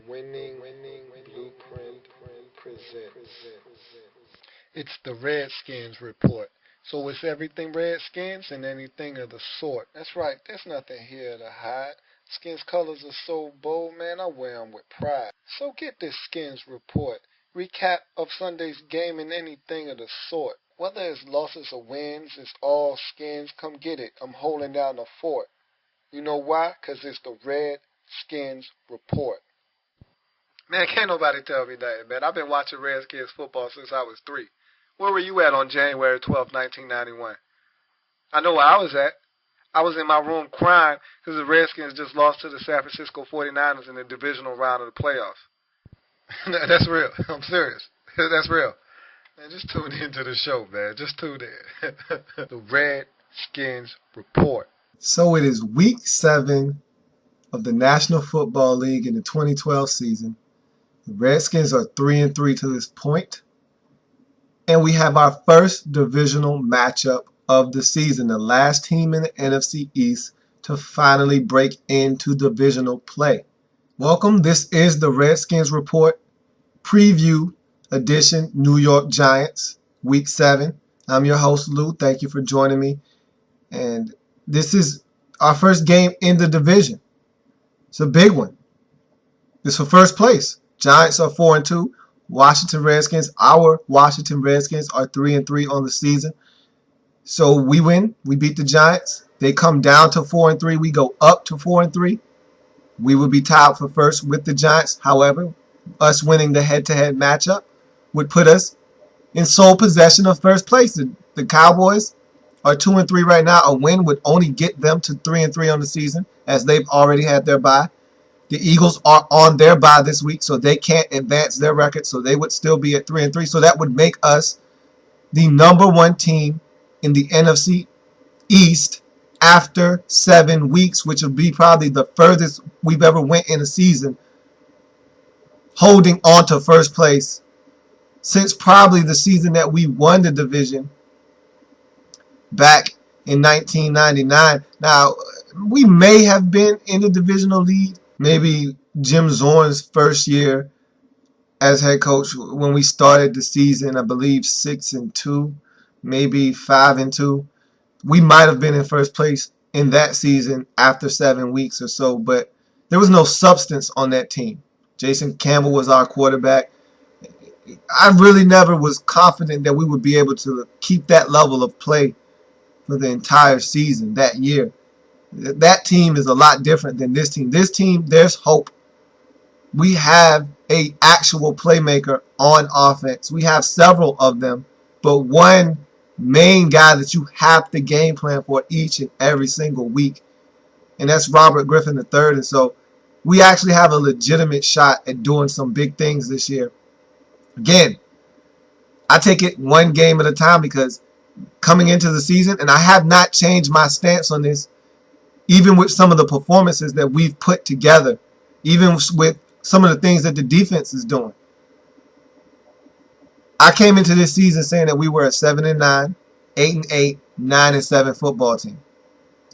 Winning Blueprint presents. It's the Redskins Report. So it's everything Redskins and anything of the sort. That's right, there's nothing here to hide. Skins colors are so bold, man, I wear 'em with pride. So get this Skins Report. Recap of Sunday's game and anything of the sort. Whether it's losses or wins, it's all skins. Come get it. I'm holding down the fort. You know why? 'Cause it's the Redskins Report. Man, can't nobody tell me that, man. I've been watching Redskins football since I was 3. Where were you at on January 12th, 1991? I know where I was at. I was in my room crying because the Redskins just lost to the San Francisco 49ers in the divisional round of the playoffs. That's real. I'm serious. That's real. Man, just tune into the show, man. Just tune in. The Redskins Report. So it is week 7 of the National Football League in the 2012 season. The Redskins are 3-3 to this point. And we have our first divisional matchup of the season, the last team in the NFC East to finally break into divisional play. Welcome. This is the Redskins Report Preview Edition, New York Giants, Week 7. I'm your host, Lou. Thank you for joining me. And this is our first game in the division. It's a big one. It's for first place. Giants are 4-2. Our Washington Redskins are 3-3 on the season. So we win. We beat the Giants. They come down to 4-3. We go up to 4-3. We will be tied for first with the Giants. However, us winning the head-to-head matchup would put us in sole possession of first place. The Cowboys are 2-3 right now. A win would only get them to 3-3 on the season, as they've already had their bye. The Eagles are on their bye this week, so they can't advance their record, so they would still be at 3-3. So that would make us the number 1 team in the NFC East after 7 weeks, which would be probably the furthest we've ever went in a season, holding on to first place since probably the season that we won the division back in 1999. Now, we may have been in the divisional lead, maybe Jim Zorn's first year as head coach when we started the season, I believe 6-2, maybe 5-2. We might have been in first place in that season after 7 weeks or so, but there was no substance on that team. Jason Campbell was our quarterback. I really never was confident that we would be able to keep that level of play for the entire season that year. That team is a lot different than this team. This team, there's hope. We have an actual playmaker on offense. We have several of them, but one main guy that you have to game plan for each and every single week, and that's Griffin III. And so we actually have a legitimate shot at doing some big things this year. Again, I take it one game at a time because coming into the season, and I have not changed my stance on this, even with some of the performances that we've put together, even with some of the things that the defense is doing. I came into this season saying that we were a 7-9, 8-8, 9-7 football team.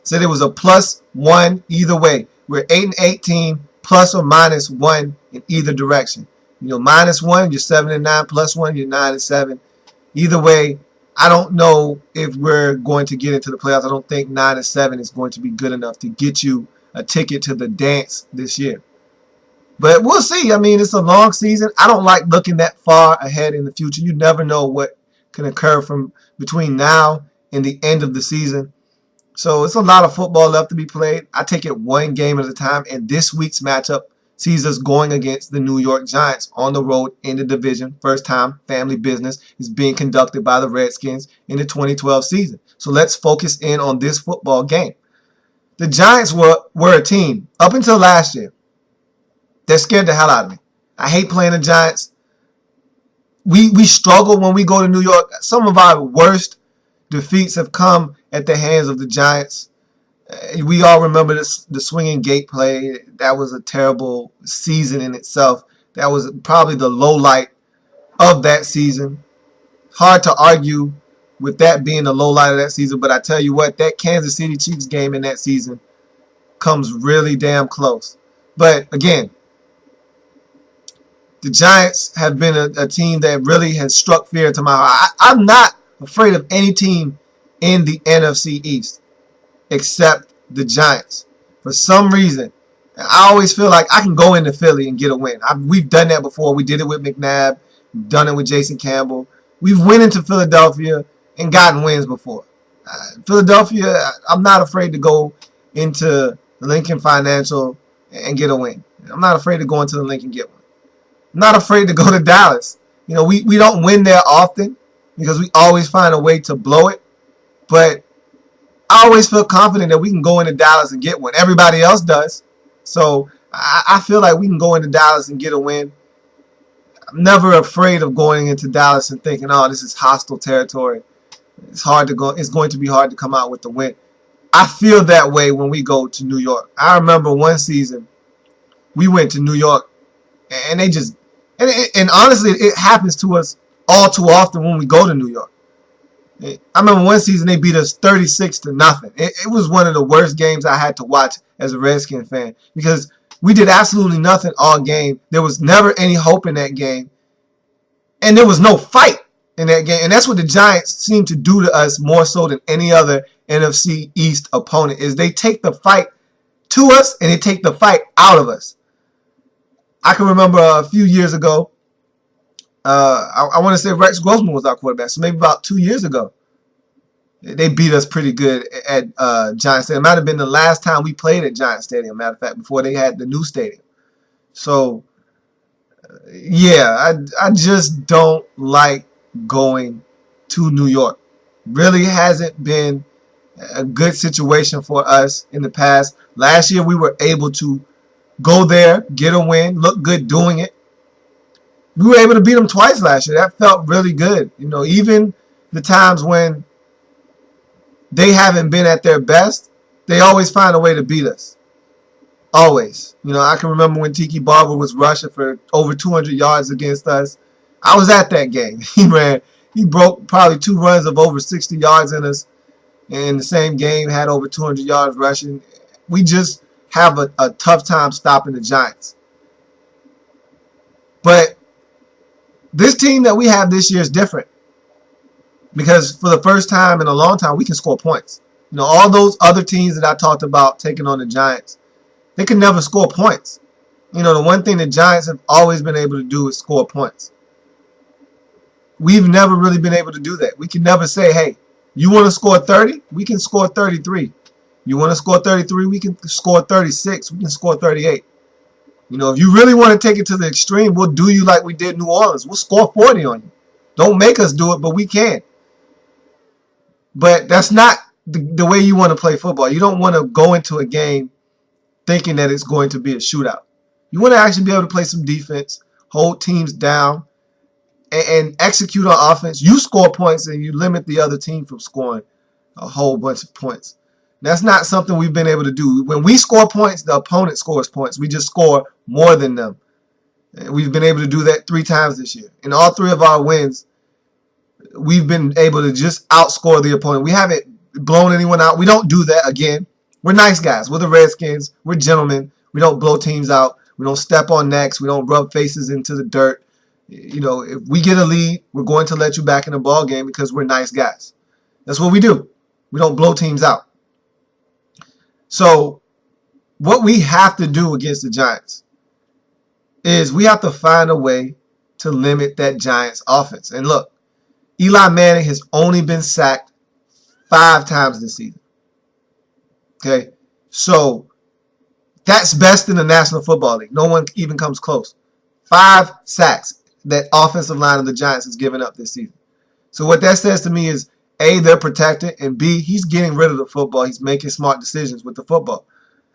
Said it was a +1 either way. We're an 8-8 team, plus or minus 1 in either direction. You know, -1, you're 7-9, +1, you're 9-7. Either way, I don't know if we're going to get into the playoffs. I don't think 9-7 is going to be good enough to get you a ticket to the dance this year. But we'll see. I mean, it's a long season. I don't like looking that far ahead in the future. You never know what can occur from between now and the end of the season. So it's a lot of football left to be played. I take it one game at a time, and this week's matchup sees us going against the New York Giants on the road in the division. First time family business is being conducted by the Redskins in the 2012 season. So let's focus in on this football game. The Giants were a team up until last year. They're scared the hell out of me. I hate playing the Giants. We struggle when we go to New York. Some of our worst defeats have come at the hands of the Giants. We all remember the swinging gate play. That was a terrible season in itself. That was probably the low light of that season. Hard to argue with that being the low light of that season, but I tell you what, that Kansas City Chiefs game in that season comes really damn close. But again, the Giants have been a team that really has struck fear into my heart. I'm not afraid of any team in the NFC East except the Giants. For some reason, I always feel like I can go into Philly and get a win. We've done that before. We did it with McNabb. We've done it with Jason Campbell. We've went into Philadelphia and gotten wins before. Philadelphia, I'm not afraid to go into Lincoln Financial and get a win. I'm not afraid to go into the Lincoln and get one. I'm not afraid to go to Dallas. You know, we don't win there often because we always find a way to blow it. But I always feel confident that we can go into Dallas and get one. Everybody else does. So I feel like we can go into Dallas and get a win. I'm never afraid of going into Dallas and thinking, oh, this is hostile territory. It's going to be hard to come out with the win. I feel that way when we go to New York. I remember one season we went to New York and they just and honestly it happens to us all too often when we go to New York. I remember one season they beat us 36-0. It was one of the worst games I had to watch as a Redskins fan because we did absolutely nothing all game. There was never any hope in that game. And there was no fight in that game. And that's what the Giants seem to do to us more so than any other NFC East opponent is they take the fight to us and they take the fight out of us. I can remember a few years ago, I want to say Rex Grossman was our quarterback, so maybe about 2 years ago. They beat us pretty good at Giants Stadium. It might have been the last time we played at Giants Stadium, matter of fact, before they had the new stadium. So, yeah, I just don't like going to New York. Really hasn't been a good situation for us in the past. Last year we were able to go there, get a win, look good doing it. We were able to beat them twice last year. That felt really good. You know, even the times when they haven't been at their best, they always find a way to beat us. Always. You know, I can remember when Tiki Barber was rushing for over 200 yards against us. I was at that game. He broke probably 2 runs of over 60 yards in us in the same game, had over 200 yards rushing. We just have a tough time stopping the Giants. But this team that we have this year is different because for the first time in a long time, we can score points. You know, all those other teams that I talked about taking on the Giants, they can never score points. You know, the one thing the Giants have always been able to do is score points. We've never really been able to do that. We can never say, hey, you want to score 30? We can score 33. You want to score 33? We can score 36. We can score 38. You know, if you really want to take it to the extreme, we'll do you like we did New Orleans. We'll score 40 on you. Don't make us do it, but we can. But that's not the way you want to play football. You don't want to go into a game thinking that it's going to be a shootout. You want to actually be able to play some defense, hold teams down, and execute on offense. You score points and you limit the other team from scoring a whole bunch of points. That's not something we've been able to do. When we score points, the opponent scores points. We just score more than them. And we've been able to do that 3 times this year. In all 3 of our wins, we've been able to just outscore the opponent. We haven't blown anyone out. We don't do that again. We're nice guys. We're the Redskins. We're gentlemen. We don't blow teams out. We don't step on necks. We don't rub faces into the dirt. You know, if we get a lead, we're going to let you back in the ball game because we're nice guys. That's what we do. We don't blow teams out. So what we have to do against the Giants is we have to find a way to limit that Giants offense. And look, Eli Manning has only been sacked 5 times this season. Okay? So that's best in the National Football League. No one even comes close. 5 sacks that offensive line of the Giants has given up this season. So what that says to me is, A, they're protected, and B, he's getting rid of the football. He's making smart decisions with the football.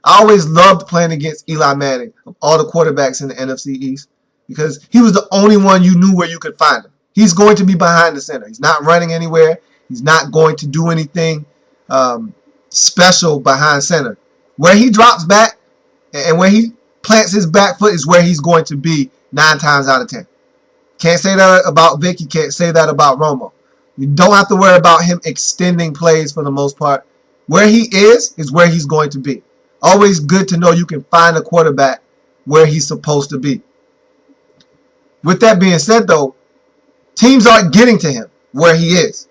I always loved playing against Eli Manning of all the quarterbacks in the NFC East because he was the only one you knew where you could find him. He's going to be behind the center. He's not running anywhere. He's not going to do anything special behind center. Where he drops back and where he plants his back foot is where he's going to be 9 times out of 10. Can't say that about Vic. You can't say that about Romo. You don't have to worry about him extending plays for the most part. Where he is where he's going to be. Always good to know you can find a quarterback where he's supposed to be. With that being said, though, teams aren't getting to him where he is.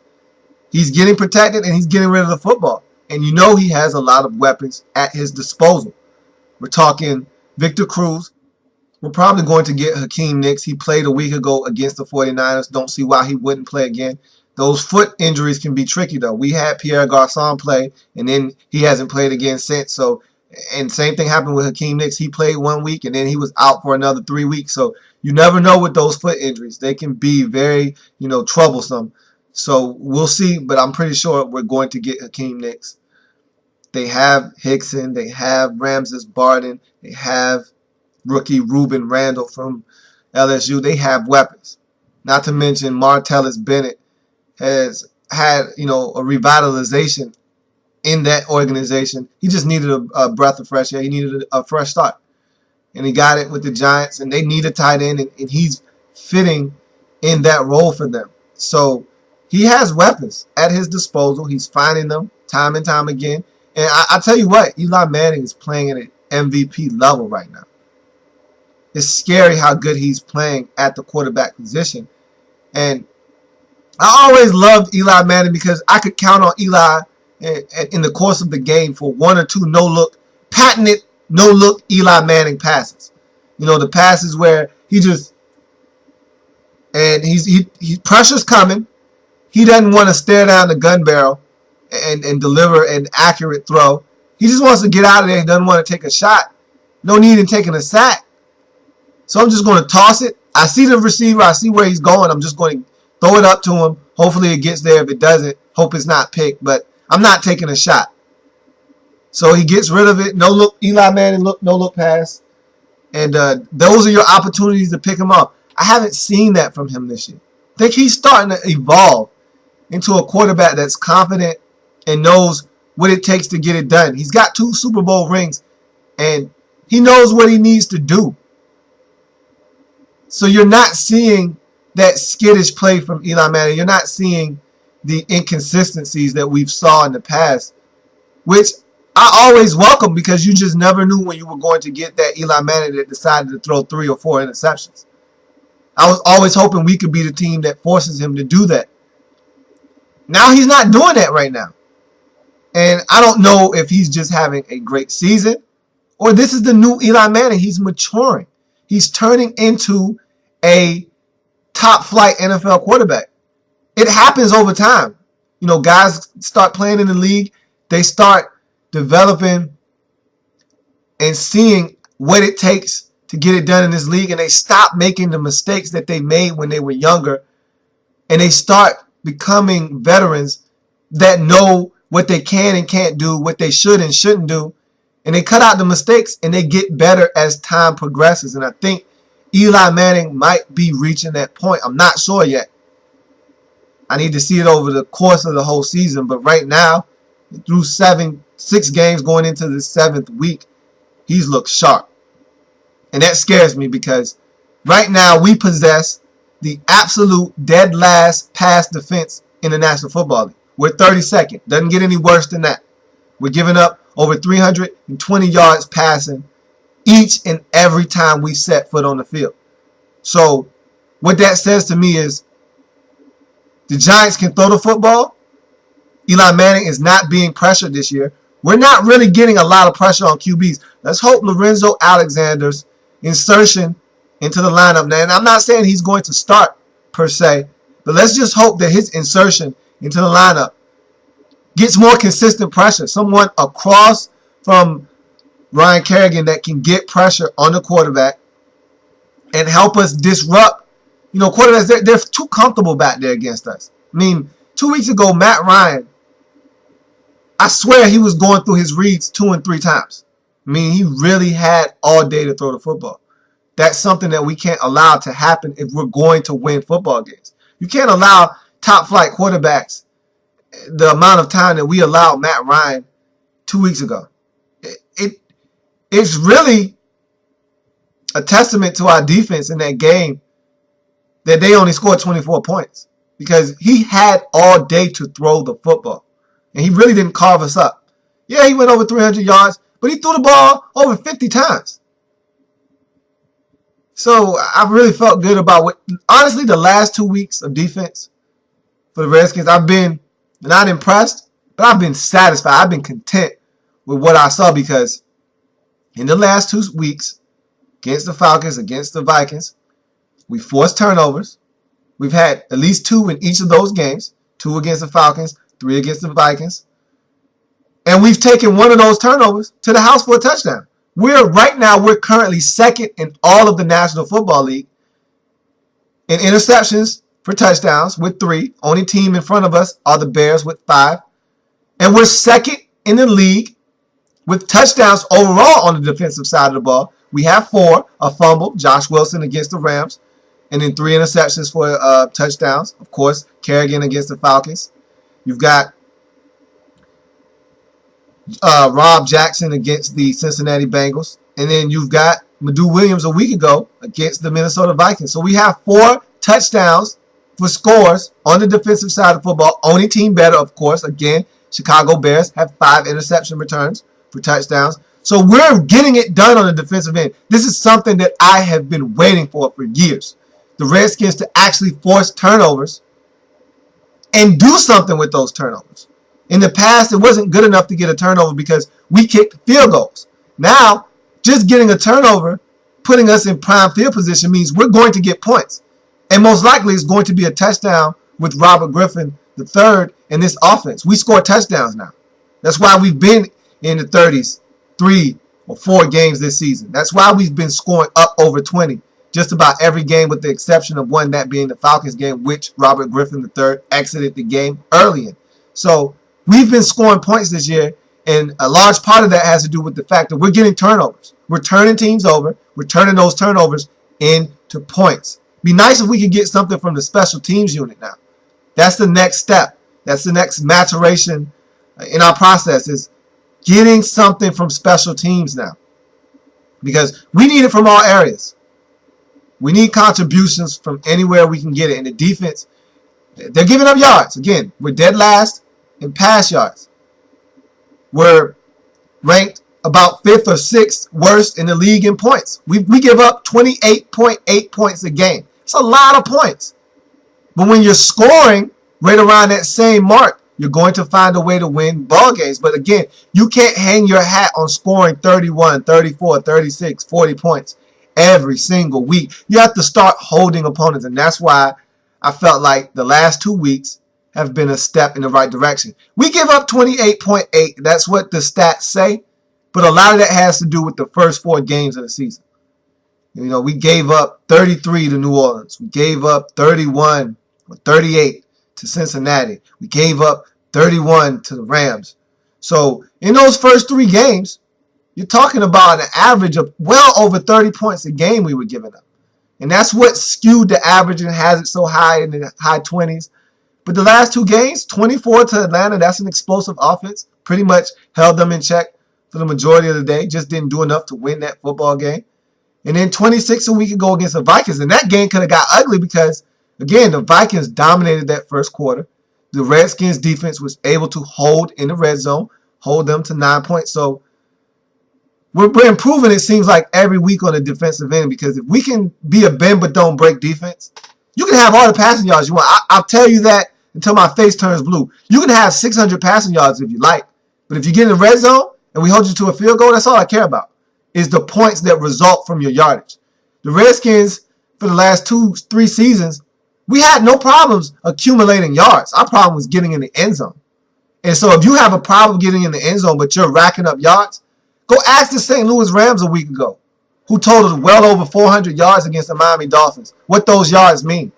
He's getting protected and he's getting rid of the football. And you know he has a lot of weapons at his disposal. We're talking Victor Cruz. We're probably going to get Hakeem Nicks. He played a week ago against the 49ers. Don't see why he wouldn't play again. Those foot injuries can be tricky, though. We had Pierre Garçon play, and then he hasn't played again since. So, and same thing happened with Hakeem Nicks. He played 1 week, and then he was out for another 3 weeks. So you never know with those foot injuries. They can be very, troublesome. So we'll see, but I'm pretty sure we're going to get Hakeem Nicks. They have Hickson. They have Ramses Barden. They have rookie Reuben Randall from LSU. They have weapons. Not to mention Martellus Bennett has had, a revitalization in that organization. He just needed a breath of fresh air. He needed a fresh start. And he got it with the Giants, and they need a tight end, and he's fitting in that role for them. So he has weapons at his disposal. He's finding them time and time again. And I tell you what, Eli Manning is playing at an MVP level right now. It's scary how good he's playing at the quarterback position. And I always loved Eli Manning because I could count on Eli in the course of the game for 1 or 2 patented no-look Eli Manning passes. The passes where he's pressure's coming. He doesn't want to stare down the gun barrel and deliver an accurate throw. He just wants to get out of there. He doesn't want to take a shot. No need in taking a sack. So I'm just going to toss it. I see the receiver. I see where he's going. I'm just going to throw it up to him. Hopefully it gets there. If it doesn't, hope it's not picked. But I'm not taking a shot. So he gets rid of it. No look, Eli Manning, no look pass. And those are your opportunities to pick him up. I haven't seen that from him this year. I think he's starting to evolve into a quarterback that's confident and knows what it takes to get it done. He's got 2 Super Bowl rings, and he knows what he needs to do. So you're not seeing that skittish play from Eli Manning. You're not seeing the inconsistencies that we've saw in the past, which I always welcome because you just never knew when you were going to get that Eli Manning that decided to throw 3 or 4 interceptions. I was always hoping we could be the team that forces him to do that. Now he's not doing that right now. And I don't know if he's just having a great season or this is the new Eli Manning. He's maturing. He's turning into a top-flight NFL quarterback. It happens over time. Guys start playing in the league. They start developing and seeing what it takes to get it done in this league, and they stop making the mistakes that they made when they were younger, and they start becoming veterans that know what they can and can't do, what they should and shouldn't do, and they cut out the mistakes, and they get better as time progresses. And I think Eli Manning might be reaching that point. I'm not sure yet. I need to see it over the course of the whole season, but right now, through 6 games going into the 7th week, he's looked sharp. And that scares me because right now we possess the absolute dead last pass defense in the National Football League. We're 32nd. Doesn't get any worse than that. We're giving up over 320 yards passing each and every time we set foot on the field. So what that says to me is the Giants can throw the football. Eli Manning is not being pressured this year. We're not really getting a lot of pressure on QBs. Let's hope Lorenzo Alexander's insertion into the lineup. Now, and I'm not saying he's going to start per se, but let's just hope that his insertion into the lineup gets more consistent pressure. Someone across from Ryan Kerrigan that can get pressure on the quarterback and help us disrupt. Quarterbacks, they're too comfortable back there against us. I mean, 2 weeks ago, Matt Ryan, I swear he was going through his reads 2 and 3 times. I mean, he really had all day to throw the football. That's something that we can't allow to happen if we're going to win football games. You can't allow top-flight quarterbacks the amount of time that we allowed Matt Ryan 2 weeks ago. It's really a testament to our defense in that game that they only scored 24 points because he had all day to throw the football. And he really didn't carve us up. Yeah, he went over 300 yards, but he threw the ball over 50 times. So I really felt good about what, honestly, the last 2 weeks of defense for the Redskins. I've been not impressed, but I've been satisfied. I've been content with what I saw because in the last 2 weeks, against the Falcons, against the Vikings, we forced turnovers. We've had at least 2 in each of those games. 2 against the Falcons, 3 against the Vikings. And we've taken one of those turnovers to the house for a touchdown. Right now, we're currently second in all of the National Football League in interceptions for touchdowns with 3. Only team in front of us are the Bears with 5. And we're second in the league with touchdowns overall on the defensive side of the ball. We have 4, a fumble, Josh Wilson against the Rams, and then 3 interceptions for touchdowns. Of course, Kerrigan against the Falcons. You've got Rob Jackson against the Cincinnati Bengals. And then you've got Madu Williams a week ago against the Minnesota Vikings. So we have 4 touchdowns for scores on the defensive side of football. Only team better, of course. Again, Chicago Bears have 5 interception returns for touchdowns. So we're getting it done on the defensive end. This is something that I have been waiting for years. The Redskins to actually force turnovers and do something with those turnovers. In the past, it wasn't good enough to get a turnover because we kicked field goals. Now, just getting a turnover, putting us in prime field position means we're going to get points. And most likely it's going to be a touchdown with Robert Griffin III in this offense. We score touchdowns now. That's why we've been in the 30s 3 or 4 games this season. That's why we've been scoring up over 20 just about every game with the exception of one, that being the Falcons game, which Robert Griffin III exited the game early in. So we've been scoring points this year, and a large part of that has to do with the fact that we're getting turnovers. We're turning teams over. We're turning those turnovers into points. Be nice if we could get something from the special teams unit now. That's the next step. That's the next maturation in our process, is getting something from special teams now. Because we need it from all areas. We need contributions from anywhere we can get it. And the defense, they're giving up yards. Again, we're dead last in pass yards. We're ranked about 5th or 6th worst in the league in points. We give up 28.8 points a game. It's a lot of points. But when you're scoring right around that same mark, you're going to find a way to win ball games. But again, you can't hang your hat on scoring 31, 34, 36, 40 points every single week. You have to start holding opponents. And that's why I felt like the last 2 weeks have been a step in the right direction. We give up 28.8. That's what the stats say. But a lot of that has to do with the first 4 games of the season. You know, we gave up 33 to New Orleans. We gave up 31 or 38 to Cincinnati. We gave up 31 to the Rams. So in those first 3 games, you're talking about an average of well over 30 points a game we were giving up. And that's what skewed the average and has it so high in the high 20s. But the last 2 games, 24 to Atlanta, that's an explosive offense. Pretty much held them in check for the majority of the day. Just didn't do enough to win that football game. And then 26 a week ago against the Vikings. And that game could have got ugly because, again, the Vikings dominated that first quarter. The Redskins defense was able to hold in the red zone, hold them to 9 points. So we're improving, it seems like, every week on the defensive end, because if we can be a bend but don't break defense, you can have all the passing yards you want. I'll tell you that until my face turns blue. You can have 600 passing yards if you like. But if you get in the red zone and we hold you to a field goal, that's all I care about, is the points that result from your yardage. The Redskins, for the last 2-3 seasons, we had no problems accumulating yards. Our problem was getting in the end zone. And so if you have a problem getting in the end zone, but you're racking up yards, go ask the St. Louis Rams a week ago, who totaled well over 400 yards against the Miami Dolphins, what those yards mean.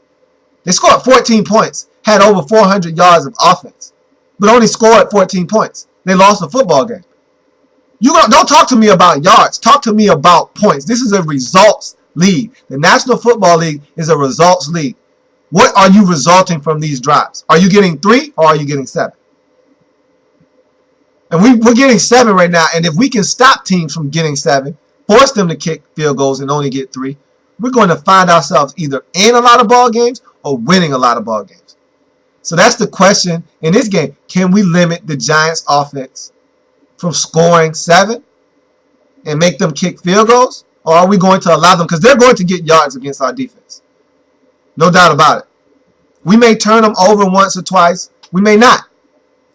They scored 14 points, had over 400 yards of offense, but only scored 14 points. They lost the football game. Don't talk to me about yards. Talk to me about points. This is a results league. The National Football League is a results league. What are you resulting from these drives? Are you getting 3 or are you getting 7? And we're getting 7 right now. And if we can stop teams from getting 7, force them to kick field goals and only get 3, we're going to find ourselves either in a lot of ball games or winning a lot of ball games. So that's the question in this game. Can we limit the Giants' offense from scoring 7 and make them kick field goals? or are we going to allow them? Because they're going to get yards against our defense. No doubt about it. We may turn them over once or twice. We may not.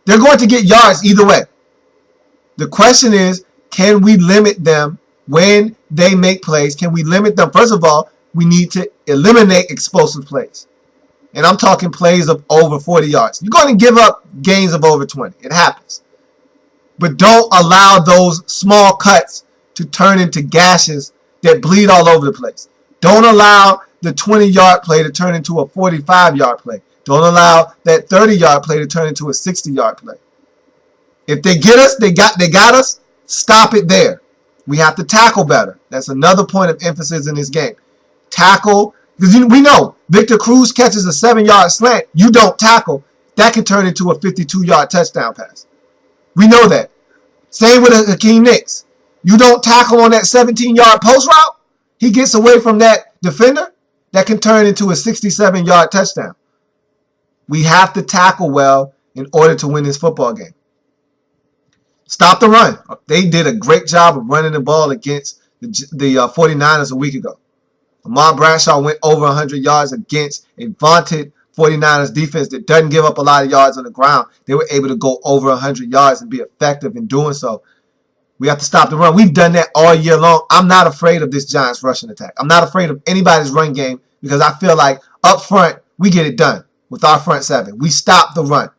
They're going to get yards either way. The question is, can we limit them when they make plays? Can we limit them? First of all, we need to eliminate explosive plays. And I'm talking plays of over 40 yards. You're going to give up gains of over 20. It happens. But don't allow those small cuts to turn into gashes that bleed all over the place. Don't allow the 20-yard play to turn into a 45-yard play. Don't allow that 30-yard play to turn into a 60-yard play. If they get us, they got us. Stop it there. We have to tackle better. That's another point of emphasis in this game. Tackle, because we know Victor Cruz catches a 7-yard slant. You don't tackle. That can turn into a 52-yard touchdown pass. We know that. Same with Hakeem Nicks. You don't tackle on that 17-yard post route. He gets away from that defender. That can turn into a 67-yard touchdown. We have to tackle well in order to win this football game. Stop the run. They did a great job of running the ball against the 49ers a week ago. Ahmad Bradshaw went over 100 yards against a vaunted 49ers defense that doesn't give up a lot of yards on the ground. They were able to go over 100 yards and be effective in doing so. We have to stop the run. We've done that all year long. I'm not afraid of this Giants rushing attack. I'm not afraid of anybody's run game because I feel like up front, we get it done with our front seven. We stop the run.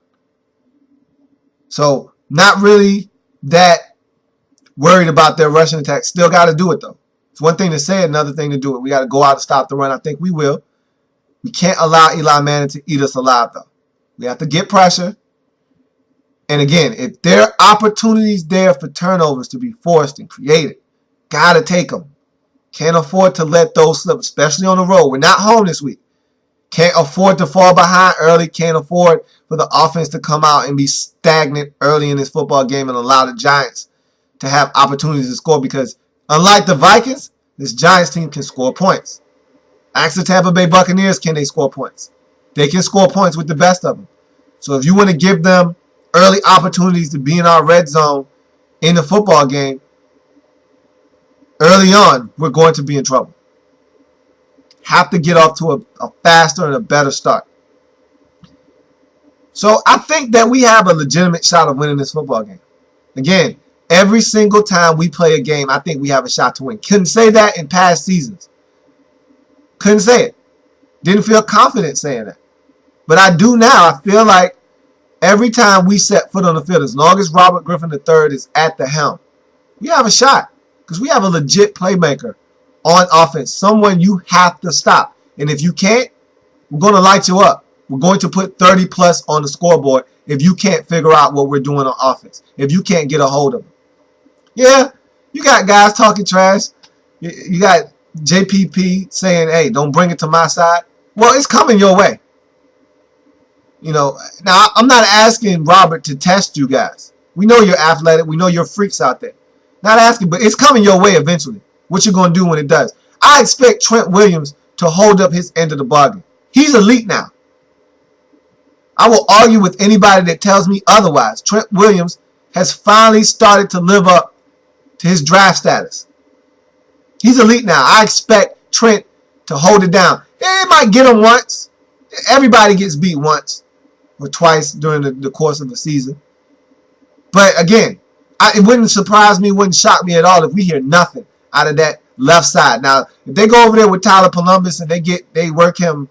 So not really that worried about their rushing attack. Still got to do it, though. It's one thing to say it, another thing to do it. We got to go out and stop the run. I think we will. We can't allow Eli Manning to eat us alive, though. We have to get pressure. And again, if there are opportunities there for turnovers to be forced and created, got to take them. Can't afford to let those slip, especially on the road. We're not home this week. Can't afford to fall behind early. Can't afford for the offense to come out and be stagnant early in this football game and allow the Giants to have opportunities to score because unlike the Vikings, this Giants team can score points. Ask the Tampa Bay Buccaneers, can they score points? They can score points with the best of them. So if you want to give them early opportunities to be in our red zone in the football game, early on, we're going to be in trouble. Have to get off to a faster and a better start. So I think that we have a legitimate shot of winning this football game. Again, every single time we play a game, I think we have a shot to win. Couldn't say that in past seasons. Couldn't say it. Didn't feel confident saying that. But I do now. I feel like every time we set foot on the field, as long as Robert Griffin III is at the helm, we have a shot. Because we have a legit playmaker on offense. Someone you have to stop. And if you can't, we're going to light you up. We're going to put 30 plus on the scoreboard if you can't figure out what we're doing on offense. If you can't get a hold of them. Yeah, you got guys talking trash. You got JPP saying, hey, don't bring it to my side. Well, it's coming your way. You know, now I'm not asking Robert to test you guys. We know you're athletic. We know you're freaks out there. Not asking, but it's coming your way eventually. What you going to do when it does? I expect Trent Williams to hold up his end of the bargain. He's elite now. I will argue with anybody that tells me otherwise. Trent Williams has finally started to live up to his draft status. He's elite now. I expect Trent to hold it down. They might get him once. Everybody gets beat once or twice during the course of the season. But again, it wouldn't surprise me, wouldn't shock me at all if we hear nothing out of that left side. Now, if they go over there with Tyler Columbus and they work him,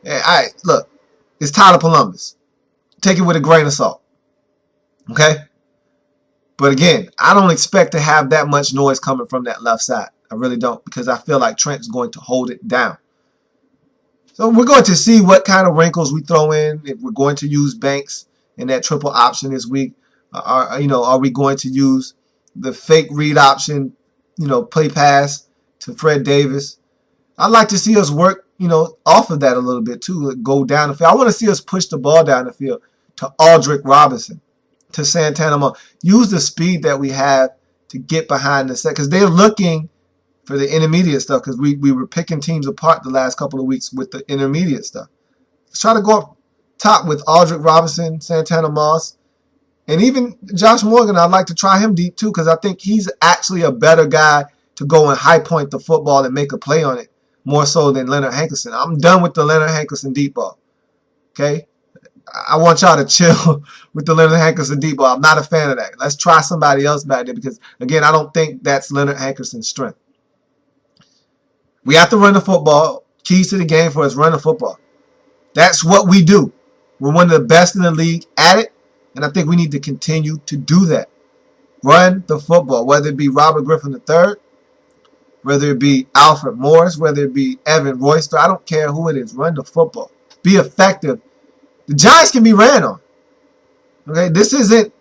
all right, look, it's Tyler Columbus. Take it with a grain of salt. Okay? But again, I don't expect to have that much noise coming from that left side. I really don't, because I feel like Trent's going to hold it down. So we're going to see what kind of wrinkles we throw in. If we're going to use Banks in that triple option this week, are we going to use the fake read option, play pass to Fred Davis? I'd like to see us work, off of that a little bit too. Go down the field. I want to see us push the ball down the field to Aldrick Robinson, to Santana Moss. Use the speed that we have to get behind the set, because they're looking for the intermediate stuff, because we were picking teams apart the last couple of weeks with the intermediate stuff. Let's try to go up top with Aldrick Robinson, Santana Moss, and even Josh Morgan. I'd like to try him deep too, because I think he's actually a better guy to go and high point the football and make a play on it more so than Leonard Hankerson. I'm done with the Leonard Hankerson deep ball. Okay? I want y'all to chill with the Leonard Hankerson deep ball. I'm not a fan of that. Let's try somebody else back there because, again, I don't think that's Leonard Hankerson's strength. We have to run the football. Keys to the game for us, run the football. That's what we do. We're one of the best in the league at it, and I think we need to continue to do that. Run the football, whether it be Robert Griffin III, whether it be Alfred Morris, whether it be Evan Royster. I don't care who it is. Run the football. Be effective. The Giants can be ran on. Okay, this isn't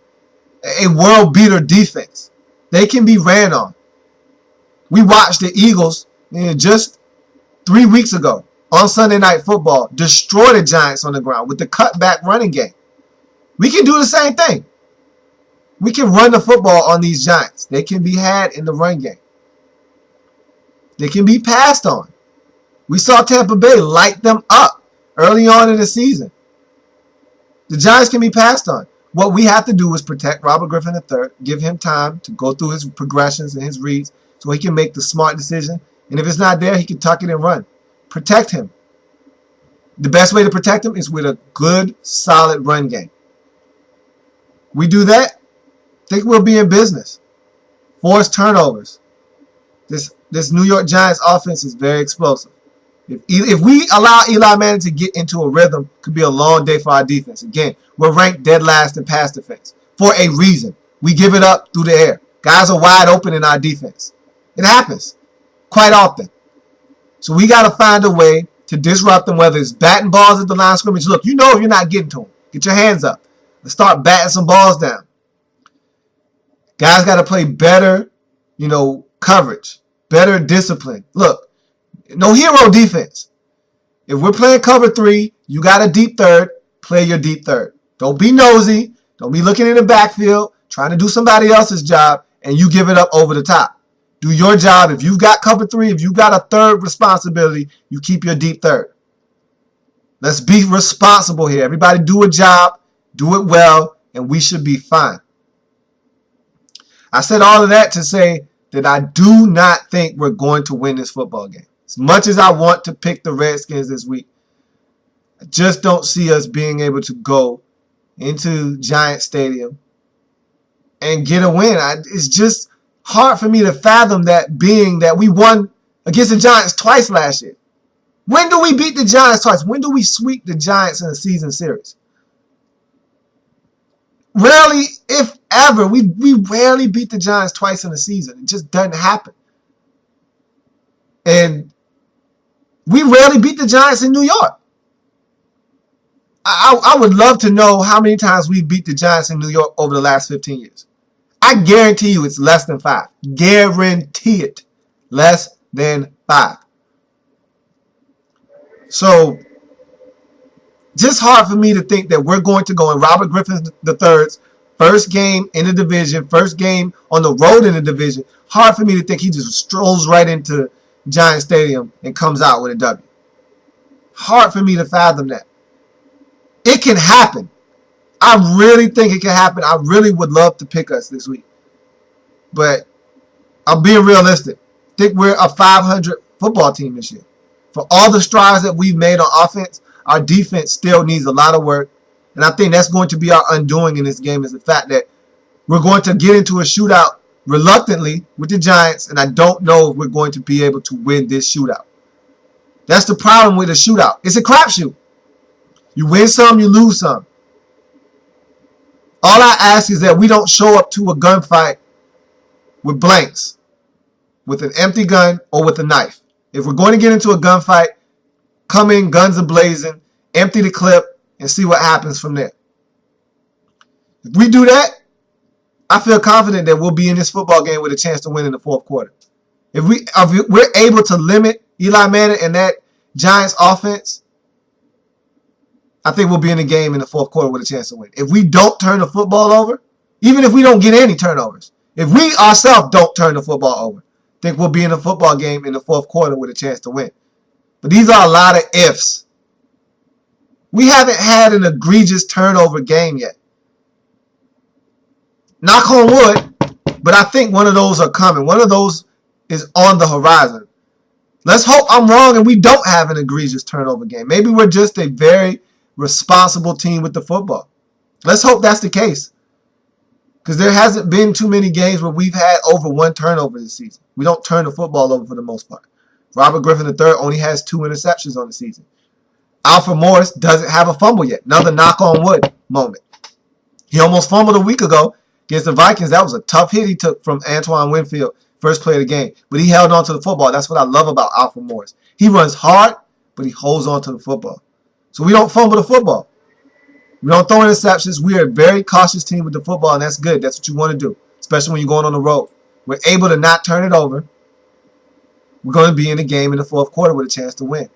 a world beater defense. They can be ran on. We watched the Eagles just 3 weeks ago on Sunday Night Football destroy the Giants on the ground with the cutback running game. We can do the same thing. We can run the football on these Giants. They can be had in the run game. They can be passed on. We saw Tampa Bay light them up early on in the season. The Giants can be passed on. What we have to do is protect Robert Griffin III, give him time to go through his progressions and his reads so he can make the smart decision. And if it's not there, he can tuck it and run. Protect him. The best way to protect him is with a good, solid run game. We do that, I think we'll be in business. Force turnovers. This New York Giants offense is very explosive. If we allow Eli Manning to get into a rhythm, it could be a long day for our defense. Again, we're ranked dead last in pass defense for a reason. We give it up through the air. Guys are wide open in our defense. It happens quite often. So we got to find a way to disrupt them, whether it's batting balls at the line of scrimmage. Look, you know if you're not getting to them. Get your hands up. Let's start batting some balls down. Guys got to play better, coverage, better discipline. Look, no hero defense. If we're playing cover 3, you got a deep third, play your deep third. Don't be nosy. Don't be looking in the backfield, trying to do somebody else's job, and you give it up over the top. Do your job. If you've got cover 3, if you've got a third responsibility, you keep your deep third. Let's be responsible here. Everybody do a job, do it well, and we should be fine. I said all of that to say that I do not think we're going to win this football game. As much as I want to pick the Redskins this week, I just don't see us being able to go into Giant Stadium and get a win. It's just hard for me to fathom that, being that we won against the Giants twice last year. When do we beat the Giants twice? When do we sweep the Giants in a season series? Rarely, if ever. We rarely beat the Giants twice in a season. It just doesn't happen. And we rarely beat the Giants in New York. I would love to know how many times we beat the Giants in New York over the last 15 years. I guarantee you it's less than 5. Guarantee it. Less than 5. So, just hard for me to think that we're going to go in Robert Griffin III's first game in the division, first game on the road in the division. Hard for me to think he just strolls right into Giant Stadium and comes out with a W. Hard for me to fathom that. It can happen. I really think it can happen. I really would love to pick us this week. But I'm being realistic. I think we're a 500 football team this year. For all the strides that we've made on offense, our defense still needs a lot of work. And I think that's going to be our undoing in this game, is the fact that we're going to get into a shootout reluctantly with the Giants, and I don't know if we're going to be able to win this shootout. That's the problem with a shootout. It's a crapshoot. You win some, you lose some. All I ask is that we don't show up to a gunfight with blanks, with an empty gun or with a knife. If we're going to get into a gunfight, come in guns a-blazing, empty the clip, and see what happens from there. If we do that, I feel confident that we'll be in this football game with a chance to win in the fourth quarter. If we're able to limit Eli Manning and that Giants offense, I think we'll be in the game in the fourth quarter with a chance to win. If we don't turn the football over, even if we don't get any turnovers, if we ourselves don't turn the football over, I think we'll be in a football game in the fourth quarter with a chance to win. But these are a lot of ifs. We haven't had an egregious turnover game yet. Knock on wood, but I think one of those are coming. One of those is on the horizon. Let's hope I'm wrong and we don't have an egregious turnover game. Maybe we're just a very responsible team with the football. Let's hope that's the case. Because there hasn't been too many games where we've had over 1 turnover this season. We don't turn the football over for the most part. Robert Griffin III only has 2 interceptions on the season. Alfred Morris doesn't have a fumble yet. Another knock on wood moment. He almost fumbled a week ago against the Vikings. That was a tough hit he took from Antoine Winfield, first play of the game. But he held on to the football. That's what I love about Alfred Morris. He runs hard, but he holds on to the football. So we don't fumble the football. We don't throw interceptions. We are a very cautious team with the football, and that's good. That's what you want to do, especially when you're going on the road. We're able to not turn it over. We're going to be in the game in the fourth quarter with a chance to win.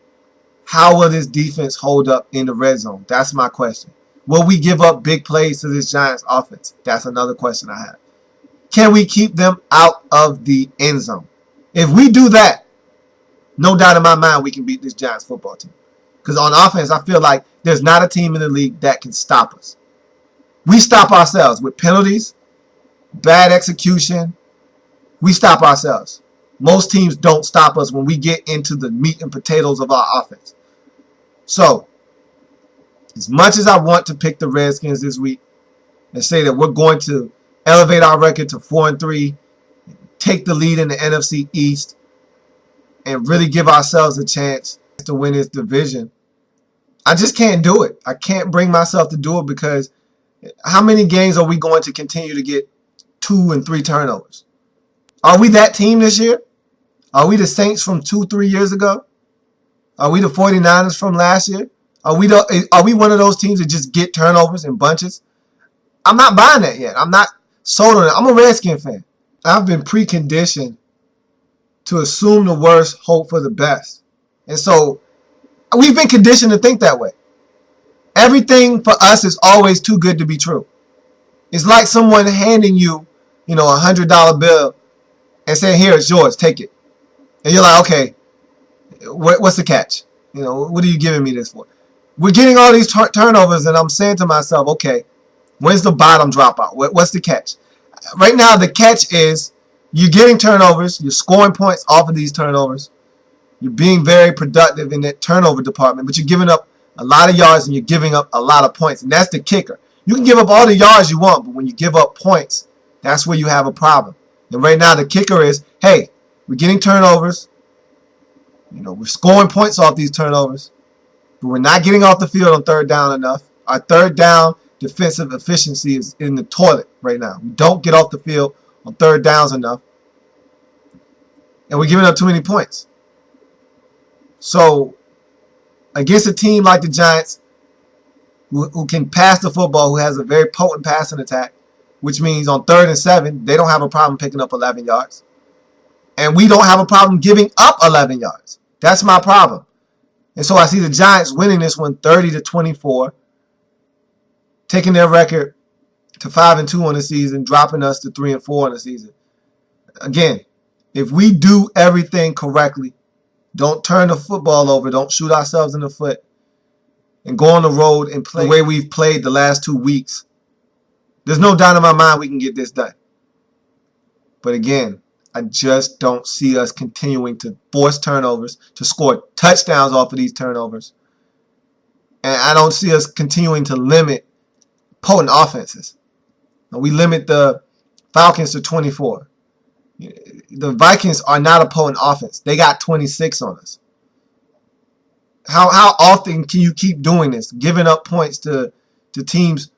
How will this defense hold up in the red zone? That's my question. Will we give up big plays to this Giants offense? That's another question I have. Can we keep them out of the end zone? If we do that, no doubt in my mind we can beat this Giants football team. Because on offense, I feel like there's not a team in the league that can stop us. We stop ourselves with penalties, bad execution. We stop ourselves. Most teams don't stop us when we get into the meat and potatoes of our offense. So, as much as I want to pick the Redskins this week and say that we're going to elevate our record to 4-3, take the lead in the NFC East, and really give ourselves a chance to win this division, I just can't do it. I can't bring myself to do it because how many games are we going to continue to get 2 and 3 turnovers? Are we that team this year? Are we the Saints from 2-3 years ago? Are we the 49ers from last year? Are we one of those teams that just get turnovers in bunches? I'm not buying that yet. I'm not sold on it. I'm a Redskin fan. I've been preconditioned to assume the worst, hope for the best. And so we've been conditioned to think that way. Everything for us is always too good to be true. It's like someone handing you, a $100 bill and saying, here, it's yours, take it. And you're like, okay, what's the catch? What are you giving me this for? We're getting all these turnovers, and I'm saying to myself, okay, when's the bottom dropout? What's the catch? Right now, the catch is you're getting turnovers, you're scoring points off of these turnovers, you're being very productive in that turnover department, but you're giving up a lot of yards and you're giving up a lot of points, and that's the kicker. You can give up all the yards you want, but when you give up points, that's where you have a problem. And right now, the kicker is, hey, we're getting turnovers. We're scoring points off these turnovers, but we're not getting off the field on third down enough. Our third down defensive efficiency is in the toilet right now. We don't get off the field on third downs enough, and we're giving up too many points. So, against a team like the Giants, who can pass the football, who has a very potent passing attack, which means on 3rd and 7, they don't have a problem picking up 11 yards. And we don't have a problem giving up 11 yards. That's my problem. And so I see the Giants winning this one 30-24, taking their record to 5-2 on the season, dropping us to 3-4 on the season. Again, if we do everything correctly, don't turn the football over, don't shoot ourselves in the foot, and go on the road and play the way we've played the last 2 weeks, there's no doubt in my mind we can get this done. But again, I just don't see us continuing to force turnovers, to score touchdowns off of these turnovers. And I don't see us continuing to limit potent offenses. We limit the Falcons to 24. The Vikings are not a potent offense. They got 26 on us. How often can you keep doing this, giving up points to teams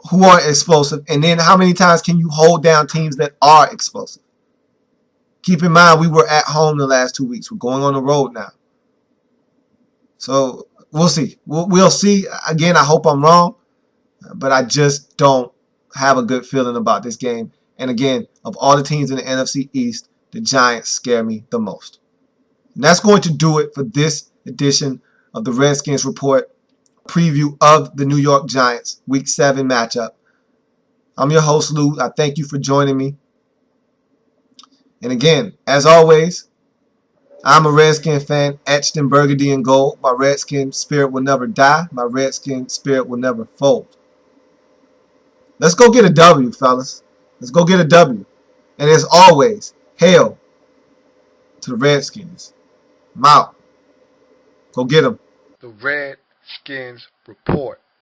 who aren't explosive? And then how many times can you hold down teams that are explosive? Keep in mind, we were at home the last 2 weeks. We're going on the road now. So we'll see. We'll see. Again, I hope I'm wrong, but I just don't have a good feeling about this game. And again, of all the teams in the NFC East, the Giants scare me the most. And that's going to do it for this edition of the Redskins Report, preview of the New York Giants Week 7 matchup. I'm your host, Lou. I thank you for joining me. And again, as always, I'm a Redskin fan, etched in burgundy and gold. My Redskin spirit will never die. My Redskin spirit will never fold. Let's go get a W, fellas. Let's go get a W. And as always, hail to the Redskins. I'm out. Go get them. The Redskins Report.